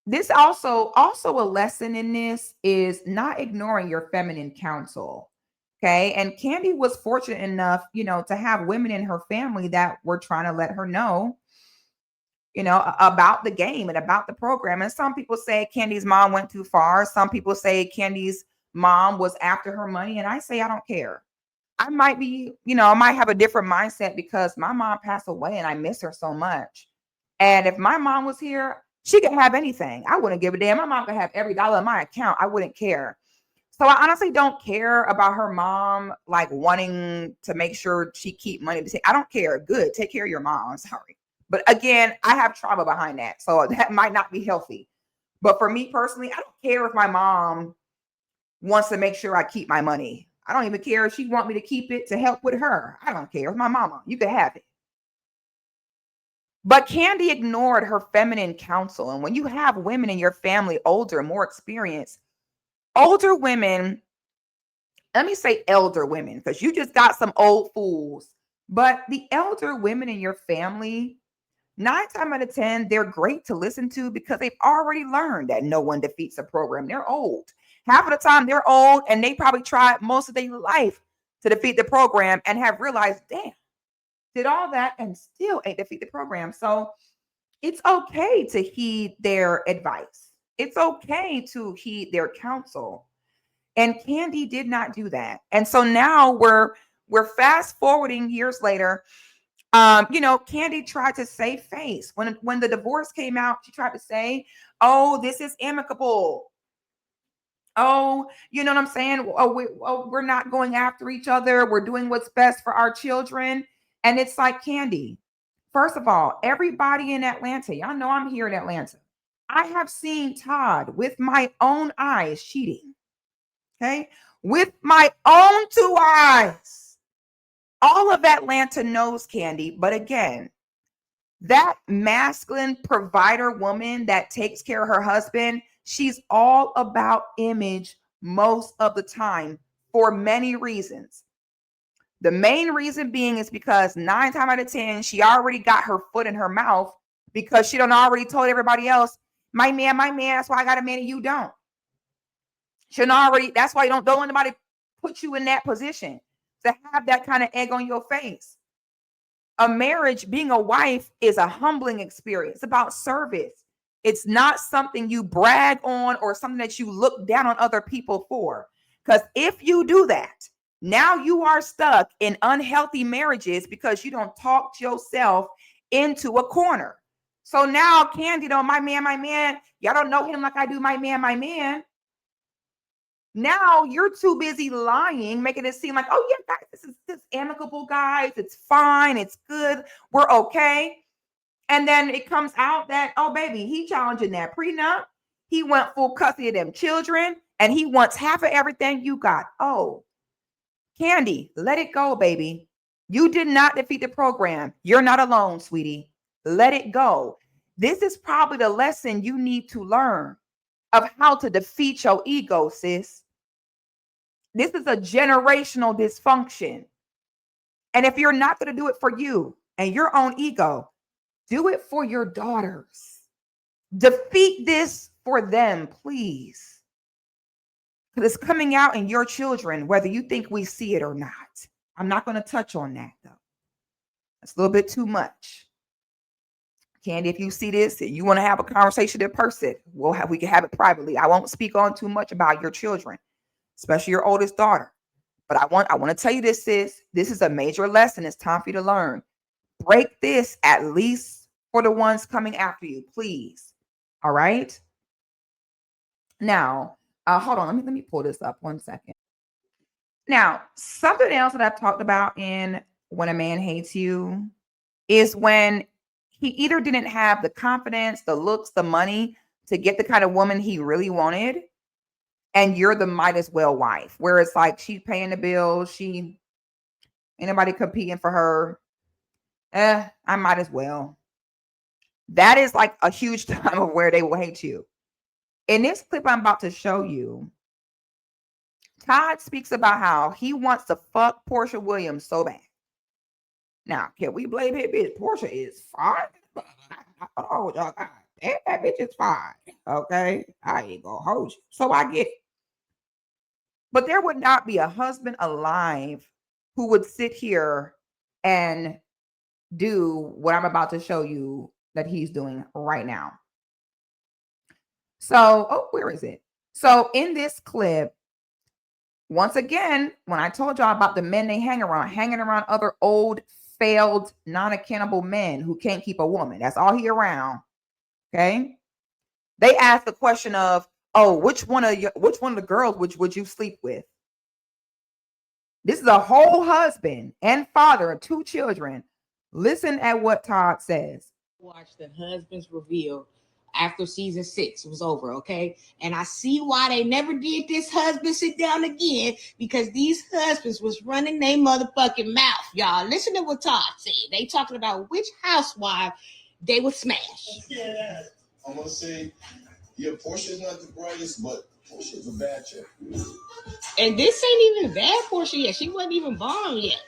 this also a lesson in this is not ignoring your feminine counsel. Okay. And Kandi was fortunate enough, to have women in her family that were trying to let her know, about the game and about the program. And some people say Kandi's mom went too far. Some people say Kandi's mom was after her money. And I say, I don't care. I might be, I might have a different mindset because my mom passed away and I miss her so much. And if my mom was here, she could have anything. I wouldn't give a damn. My mom could have every dollar in my account. I wouldn't care. So I honestly don't care about her mom, like wanting to make sure she keep money. I don't care. Good. Take care of your mom. I'm sorry. But again, I have trauma behind that. So that might not be healthy. But for me personally, I don't care if my mom wants to make sure I keep my money. I don't even care if she want me to keep it to help with her. I don't care. It's my mama. You can have it. But Kandi ignored her feminine counsel. And when you have women in your family, older, more experienced, older women, let me say elder women, because you just got some old fools. But the elder women in your family, 9 times out of 10, they're great to listen to because they've already learned that no one defeats a program. They're old. Half of the time they're old and they probably tried most of their life to defeat the program and have realized, damn, did all that and still ain't defeat the program. So it's okay to heed their advice. It's okay to heed their counsel. And Kandi did not do that. And so now we're fast forwarding years later. Kandi tried to save face. When the divorce came out, she tried to say, oh, this is amicable. Oh, you know what I'm saying? We're not going after each other. We're doing what's best for our children. And it's like, Kandi, first of all, everybody in Atlanta, y'all know I'm here in Atlanta. I have seen Todd with my own eyes cheating. Okay? With my own 2 eyes. All of Atlanta knows Kandi, but again, that masculine provider woman that takes care of her husband, she's all about image most of the time for many reasons. The main reason being is because 9 times out of 10, she already got her foot in her mouth because she done already told everybody else, my man, that's why I got a man and you don't. She done already, that's why you don't let anybody put you in that position to have that kind of egg on your face. A marriage, being a wife, is a humbling experience. It's about service. It's not something you brag on or something that you look down on other people for. Because if you do that, now you are stuck in unhealthy marriages because you don't talk yourself into a corner. So now Kandi, my man, y'all don't know him like I do, my man. Now you're too busy lying, making it seem like, oh yeah, guys, this is amicable, guys. It's fine. It's good. We're okay. And then it comes out that, oh baby, he challenging that prenup. He went full custody of them children and he wants half of everything you got. Oh, Kandi, let it go, baby. You did not defeat the program. You're not alone, sweetie. Let it go. This is probably the lesson you need to learn of how to defeat your ego, sis. This is a generational dysfunction. And if you're not going to do it for you and your own ego, do it for your daughters. Defeat this for them, please. Because it's coming out in your children, whether you think we see it or not. I'm not going to touch on that, though. That's a little bit too much. Kandi, if you see this and you want to have a conversation in person, we can have it privately. I won't speak on too much about your children, especially your oldest daughter. But I want to tell you this, sis. This is a major lesson. It's time for you to learn. Break this at least for the ones coming after you, please. All right. Now, hold on. Let me pull this up 1 second. Now, something else that I've talked about in When a Man Hates You is when he either didn't have the confidence, the looks, the money to get the kind of woman he really wanted, and you're the might as well wife, where it's like she's paying the bills, ain't nobody competing for her. I might as well. That is like a huge time of where they will hate you. In this clip I'm about to show you, Todd speaks about how he wants to fuck Portia Williams so bad. Now, can we blame him? Bitch, Portia is fine. Oh, y'all, that bitch is fine. Okay, I ain't gonna hold you. So I get it. But there would not be a husband alive who would sit here and do what I'm about to show you that he's doing right now. So, where is it? So in this clip, once again, when I told y'all about the men they hanging around other old, failed, non-accountable men who can't keep a woman. That's all he around. Okay. They asked the question of, which one of the girls would you sleep with? This is a whole husband and father of 2 children. Listen at what Todd says. Watch the husbands reveal after season 6 was over, okay? And I see why they never did this husband sit down again, because these husbands was running their motherfucking mouth, y'all. Listen to what Todd said. They talking about which housewife they would smash. Yeah. I'm gonna say, yeah, Portia's not the brightest, but Portia's a bad chick. And this ain't even bad Portia yet. She wasn't even born yet.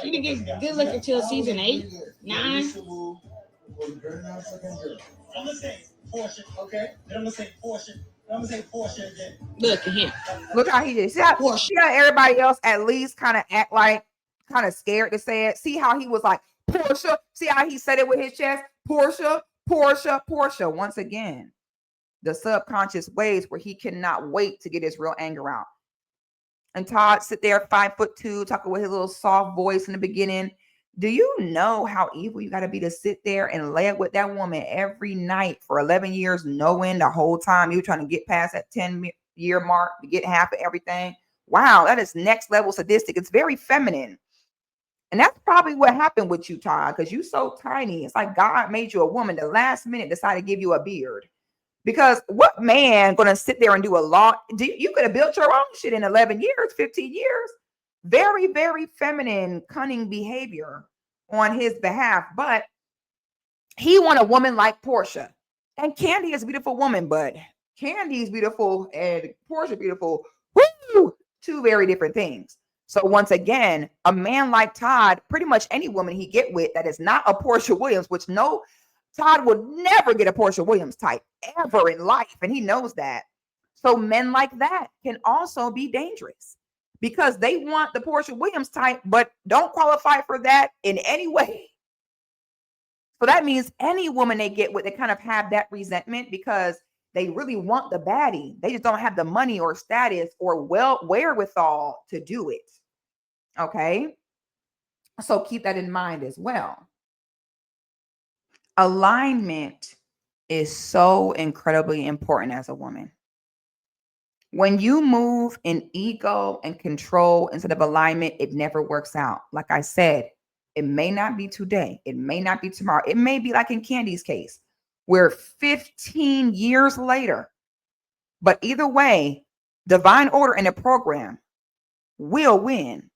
She didn't get good looking until season 8, 9. I'm gonna say Portia, okay? Then I'm gonna say Portia. I'm gonna say Portia again. Look at him. Look how he did. See how everybody else at least kind of act like kind of scared to say it. See how he was like, Portia. See how he said it with his chest? Portia, Portia, Portia. Once again, the subconscious ways where he cannot wait to get his real anger out. And Todd sit there 5'2", talking with his little soft voice in the beginning. Do you know how evil you got to be to sit there and lay it with that woman every night for 11 years, knowing the whole time you were trying to get past that 10-year mark to get half of everything? Wow, that is next level sadistic. It's very feminine. And that's probably what happened with you, Todd, because you're so tiny. It's like God made you a woman. The last minute decided to give you a beard. Because what man going to sit there and do a lot? You could have built your own shit in 11 years, 15 years. Very, very feminine, cunning behavior on his behalf. But he want a woman like Portia. And Kandi is a beautiful woman, but Kandi is beautiful and Portia beautiful. Woo! Two very different things. So once again, a man like Todd, pretty much any woman he get with that is not a Portia Williams, which no, Todd would never get a Portia Williams type ever in life. And he knows that. So men like that can also be dangerous because they want the Portia Williams type, but don't qualify for that in any way. So that means any woman they get with, they kind of have that resentment because they really want the baddie. They just don't have the money or status or wherewithal to do it. Okay. So keep that in mind as well. Alignment is so incredibly important as a woman. When you move in ego and control instead of alignment, it never works out. Like I said, it may not be today. It may not be tomorrow. It may be like in Kandi's case, where 15 years later, but either way, divine order and the program will win.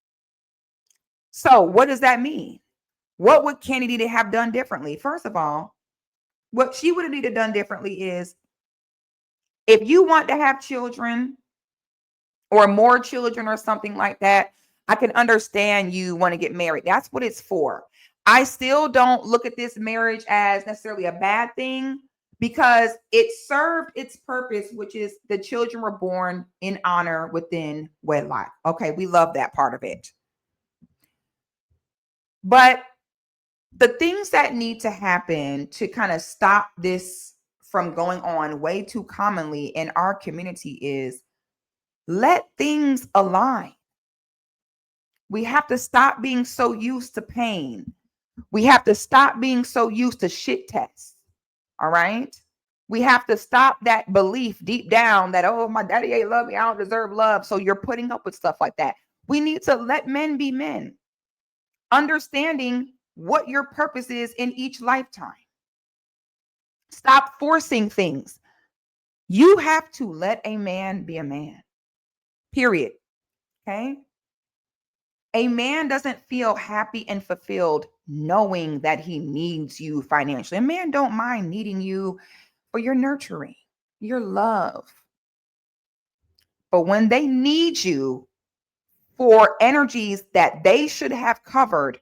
So what does that mean? What would Kandi need to have done differently? First of all, what she would have needed done differently is if you want to have children or more children or something like that, I can understand you want to get married. That's what it's for. I still don't look at this marriage as necessarily a bad thing because it served its purpose, which is the children were born in honor within wedlock. Okay, we love that part of it. But the things that need to happen to kind of stop this from going on way too commonly in our community is let things align. We have to stop being so used to pain. We have to stop being so used to shit tests. All right. We have to stop that belief deep down that, oh, my daddy ain't love me, I don't deserve love. So you're putting up with stuff like that. We need to let men be men, understanding what your purpose is in each lifetime. Stop forcing things. You have to let a man be a man. Period. Okay. A man doesn't feel happy and fulfilled knowing that he needs you financially. A man don't mind needing you for your nurturing, your love. But when they need you for energies that they should have covered,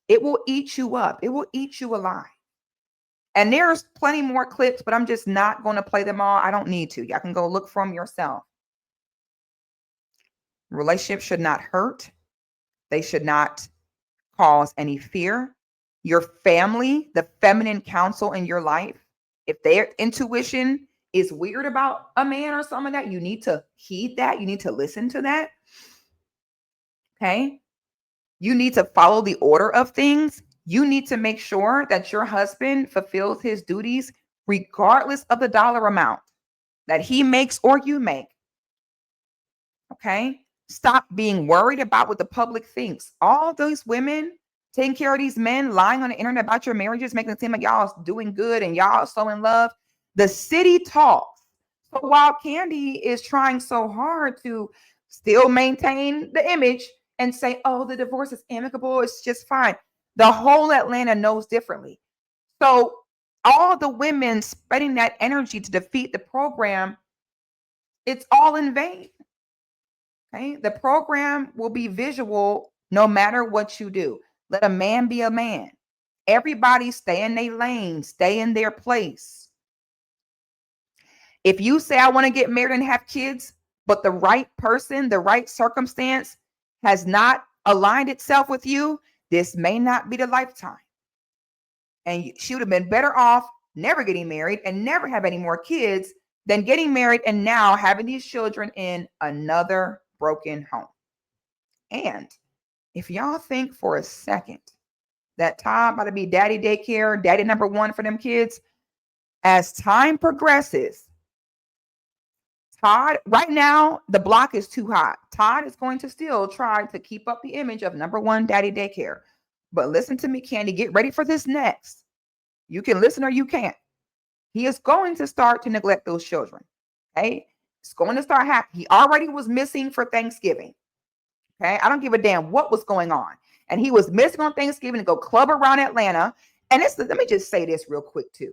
it will eat you up. It will eat you alive. And there's plenty more clips, but I'm just not going to play them all. I don't need to. Y'all can go look for them yourself. Relationships should not hurt. They should not cause any fear. Your family, the feminine counsel in your life, if their intuition is weird about a man or something like that, you need to heed that. You need to listen to that. Okay. You need to follow the order of things. You need to make sure that your husband fulfills his duties regardless of the dollar amount that he makes or you make. Okay. Stop being worried about what the public thinks. All those women taking care of these men, lying on the internet about your marriages, making it seem like y'all doing good and y'all so in love. The city talks. So while Kandi is trying so hard to still maintain the image and say, oh, the divorce is amicable, it's just fine, the whole Atlanta knows differently. So all the women spending that energy to defeat the program, it's all in vain. Okay, the program will be visual no matter what you do. Let a man be a man. Everybody stay in their lane, stay in their place. If you say, I want to get married and have kids, but the right person, the right circumstance has not aligned itself with you, this may not be the lifetime. And she would have been better off never getting married and never have any more kids than getting married and now having these children in another broken home. And if y'all think for a second that Todd about to be daddy daycare, daddy number one for them kids, as time progresses, Todd, right now, the block is too hot. Todd is going to still try to keep up the image of number one daddy daycare. But listen to me, Kandi, get ready for this next. You can listen or you can't. He is going to start to neglect those children. Okay. It's going to start happening. He already was missing for Thanksgiving. Okay. I don't give a damn what was going on. And he was missing on Thanksgiving to go club around Atlanta. And let me just say this real quick too.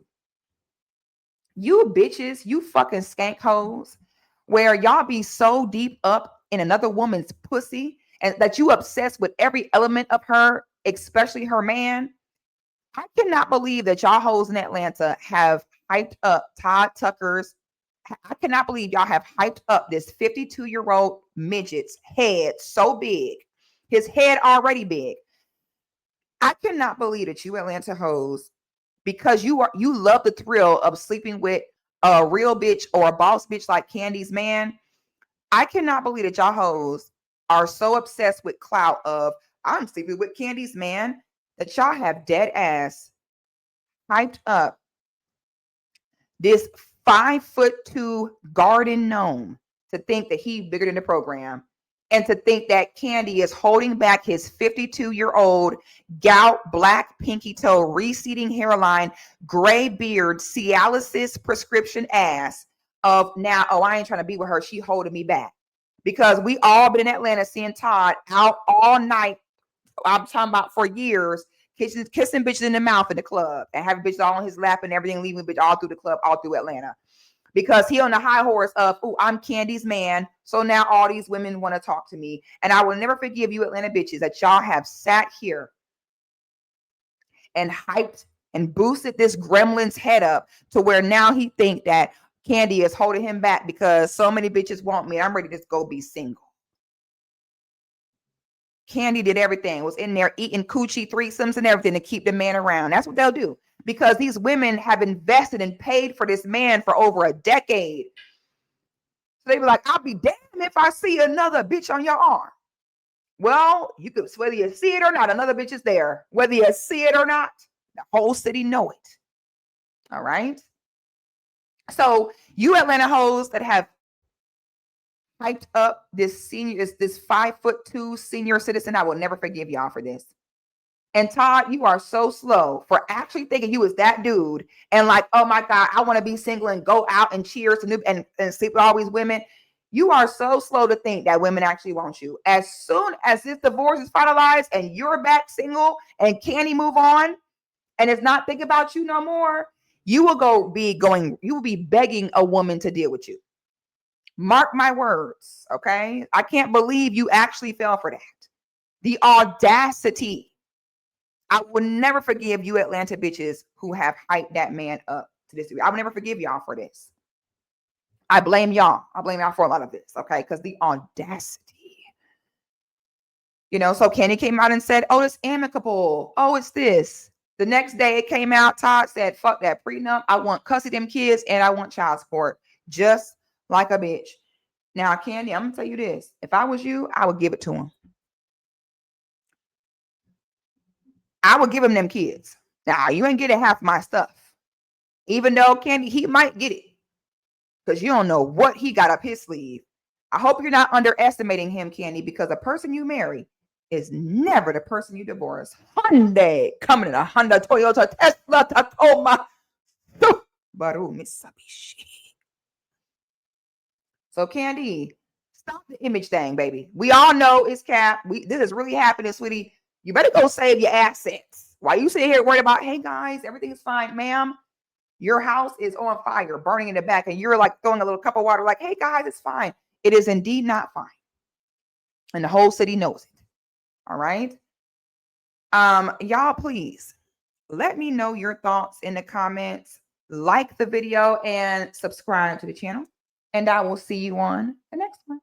You bitches, you fucking skank hoes, where y'all be so deep up in another woman's pussy and that you obsessed with every element of her, especially her man. I cannot believe that y'all hoes in Atlanta have hyped up Todd Tucker's. I cannot believe y'all have hyped up this 52-year-old midget's head so big. His head already big. I cannot believe that you Atlanta hoes, because you love the thrill of sleeping with a real bitch or a boss bitch like Kandi's man. I cannot believe that y'all hoes are so obsessed with clout of I'm sleeping with Kandi's man that y'all have dead ass hyped up this 5'2" garden gnome to think that he bigger than the program, and to think that Kandi is holding back his 52-year-old gout, black pinky toe, receding hairline, gray beard, Cialis prescription ass of now, oh, I ain't trying to be with her. She holding me back. Because we all been in Atlanta seeing Todd out all night. I'm talking about for years, kissing bitches in the mouth in the club and having bitches all on his lap and everything, leaving bitch all through the club, all through Atlanta. Because he on the high horse of, oh, I'm Kandi's man. So now all these women want to talk to me. And I will never forgive you Atlanta bitches that y'all have sat here and hyped and boosted this gremlin's head up to where now he think that Kandi is holding him back because so many bitches want me. I'm ready to just go be single. Kandi did everything, was in there eating coochie threesomes and everything to keep the man around. That's what they'll do. Because these women have invested and paid for this man for over a decade. So they be like, I'll be damned if I see another bitch on your arm. Well, you could, whether you see it or not, another bitch is there. Whether you see it or not, the whole city know it. All right. So you Atlanta hoes that have hyped up this 5'2" senior citizen, I will never forgive y'all for this. And Todd, you are so slow for actually thinking you was that dude and like, oh my God, I want to be single and go out and cheers and sleep with all these women. You are so slow to think that women actually want you. As soon as this divorce is finalized and you're back single and Kandi move on and it's not thinking about you no more, you will be begging a woman to deal with you. Mark my words, okay? I can't believe you actually fell for that. The audacity. I will never forgive you Atlanta bitches who have hyped that man up to this degree. I will never forgive y'all for this. I blame y'all. I blame y'all for a lot of this, okay? Because the audacity. You know, so Kandi came out and said, oh, it's amicable. Oh, it's this. The next day it came out, Todd said, fuck that prenup. I want custody of them kids and I want child support. Just like a bitch. Now, Kandi, I'm going to tell you this. If I was you, I would give it to him. I would give him them kids. Now, you ain't getting half my stuff. Even though Kandi, he might get it. Because you don't know what he got up his sleeve. I hope you're not underestimating him, Kandi, because the person you marry is never the person you divorce. Hyundai, coming in a Honda, Toyota, Tesla, Tacoma, Subaru, Mitsubishi. So, Kandi, stop the image thing, baby. We all know it's cap. This is really happening, sweetie. You better go save your assets. Why you sitting here worried about, hey, guys, everything's fine, ma'am. Your house is on fire, burning in the back, and you're like throwing a little cup of water like, hey, guys, it's fine. It is indeed not fine. And the whole city knows it. All right? Y'all, please let me know your thoughts in the comments. Like the video and subscribe to the channel. And I will see you on the next one.